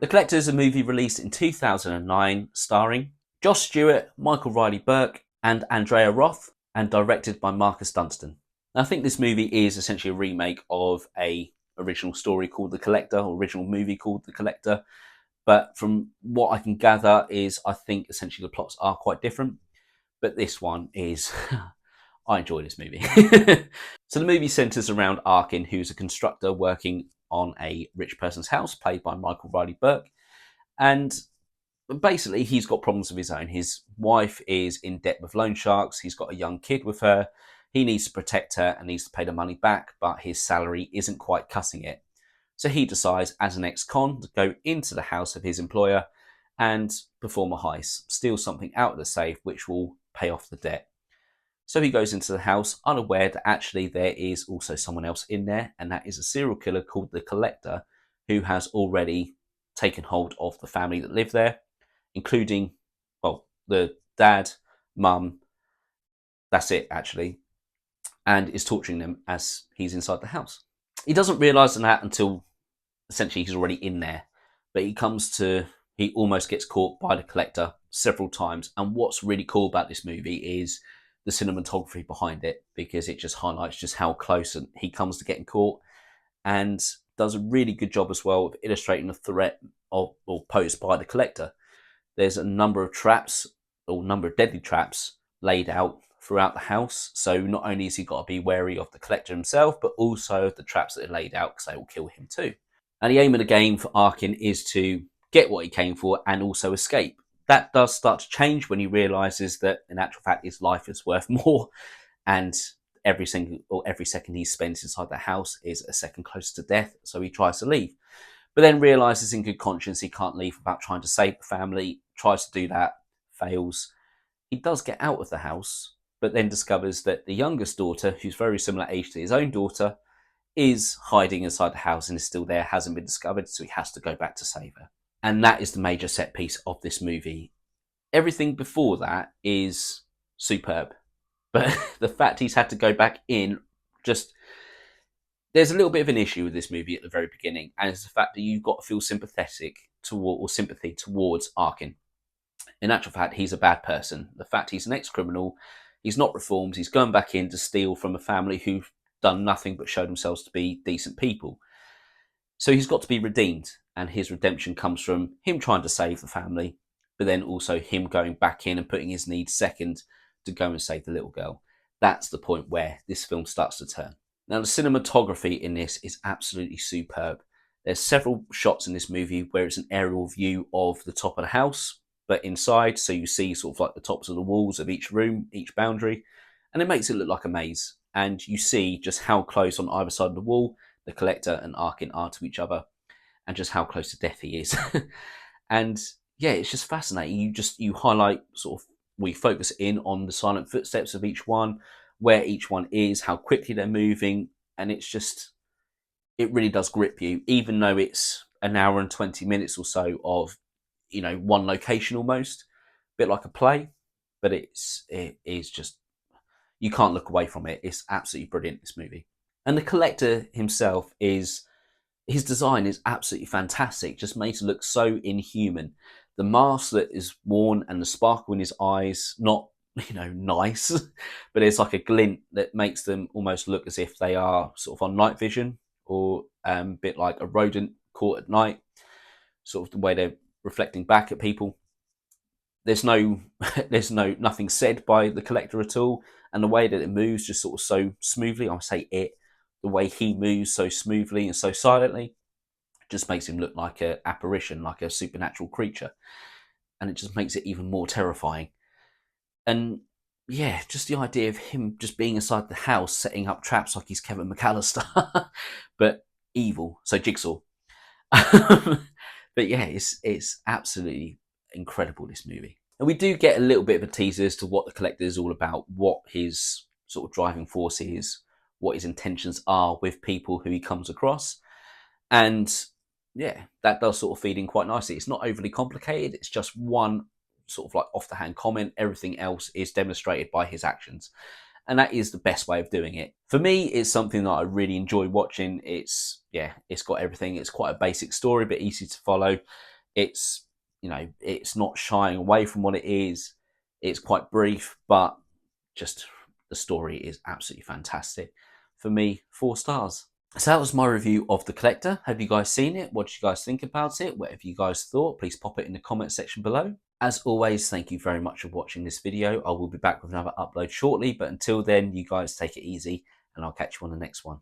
The Collector is a movie released in 2009 starring Josh Stewart, Michael Riley Burke, and Andrea Roth, and directed by Marcus Dunstan. Now, I think this movie is essentially a remake of a original story called The Collector, or original movie called The Collector. But from what I can gather is I think essentially the plots are quite different. But this one is I enjoy this movie. So the movie centres around Arkin, who's a constructor working on a rich person's house, played by Michael Riley Burke. And basically, he's got problems of his own. His wife is in debt with loan sharks. He's got a young kid with her. He needs to protect her and needs to pay the money back, but his salary isn't quite cutting it. So he decides, as an ex-con, to go into the house of his employer and perform a heist, steal something out of the safe, which will pay off the debt. So he goes into the house, unaware that actually there is also someone else in there, and that is a serial killer called the Collector, who has already taken hold of the family that live there, including, well, the dad, mum, that's it actually, and is torturing them as he's inside the house. He doesn't realise that until essentially he's already in there, but he almost gets caught by the Collector several times. And what's really cool about this movie is the cinematography behind it, because it just highlights just how close he comes to getting caught, and does a really good job as well of illustrating the threat or posed by the Collector. There's a number of traps, or number of deadly traps, laid out throughout the house. So not only has he got to be wary of the Collector himself, but also the traps that are laid out, because they will kill him too. And the aim of the game for Arkin is to get what he came for and also escape. That does start to change when he realises that, in actual fact, his life is worth more, and every second he spends inside the house is a second closer to death. So he tries to leave, but then realises in good conscience he can't leave without trying to save the family. Tries to do that, fails. He does get out of the house, but then discovers that the youngest daughter, who's very similar age to his own daughter, is hiding inside the house and is still there, hasn't been discovered, so he has to go back to save her. And that is the major set piece of this movie. Everything before that is superb, but the fact he's had to go back in, just, there's a little bit of an issue with this movie at the very beginning, and it's the fact that you've got to feel sympathetic toward, or sympathy towards, Arkin. In actual fact, he's a bad person. The fact he's an ex-criminal, he's not reformed, he's going back in to steal from a family who've done nothing but showed themselves to be decent people. So he's got to be redeemed, and his redemption comes from him trying to save the family, but then also him going back in and putting his needs second to go and save the little girl. That's the point where this film starts to turn. Now, the cinematography in this is absolutely superb. There's several shots in this movie where it's an aerial view of the top of the house, but inside, so you see sort of like the tops of the walls of each room, each boundary, and it makes it look like a maze. And you see just how close on either side of the wall the Collector and Arkin are to each other, and just how close to death he is. And yeah, it's just fascinating. You highlight sort of, we focus in on the silent footsteps of each one, where each one is, how quickly they're moving, and it's just, it really does grip you, even though it's an hour and 20 minutes or so of, one location almost, a bit like a play, but it is just, you can't look away from it. It's absolutely brilliant, this movie. And the Collector himself his design is absolutely fantastic, just made to look so inhuman. The mask that is worn and the sparkle in his eyes, not, nice, but it's like a glint that makes them almost look as if they are sort of on night vision, or a bit like a rodent caught at night, sort of the way they're reflecting back at people. There's no, there's nothing said by the Collector at all, and the way that it moves just sort of so smoothly. I say it, the way he moves so smoothly and so silently, just makes him look like an apparition, like a supernatural creature, and it just makes it even more terrifying. And yeah, just the idea of him just being inside the house, setting up traps like he's Kevin McAllister, but evil. So Jigsaw. But yeah, it's absolutely incredible, this movie. And we do get a little bit of a teaser as to what the Collector is all about, what his sort of driving force is, what his intentions are with people who he comes across. And yeah, that does sort of feed in quite nicely. It's not overly complicated. It's just one sort of like off the hand comment. Everything else is demonstrated by his actions. And that is the best way of doing it. For me, it's something that I really enjoy watching. It's got everything. It's quite a basic story, but easy to follow. It's, it's not shying away from what it is. It's quite brief, but just the story is absolutely fantastic. For me, 4 stars. So that was my review of The Collector. Have you guys seen it? What did you guys think about it? Whatever you guys thought, please pop it in the comment section below. As always, thank you very much for watching this video. I will be back with another upload shortly, but until then, you guys take it easy and I'll catch you on the next one.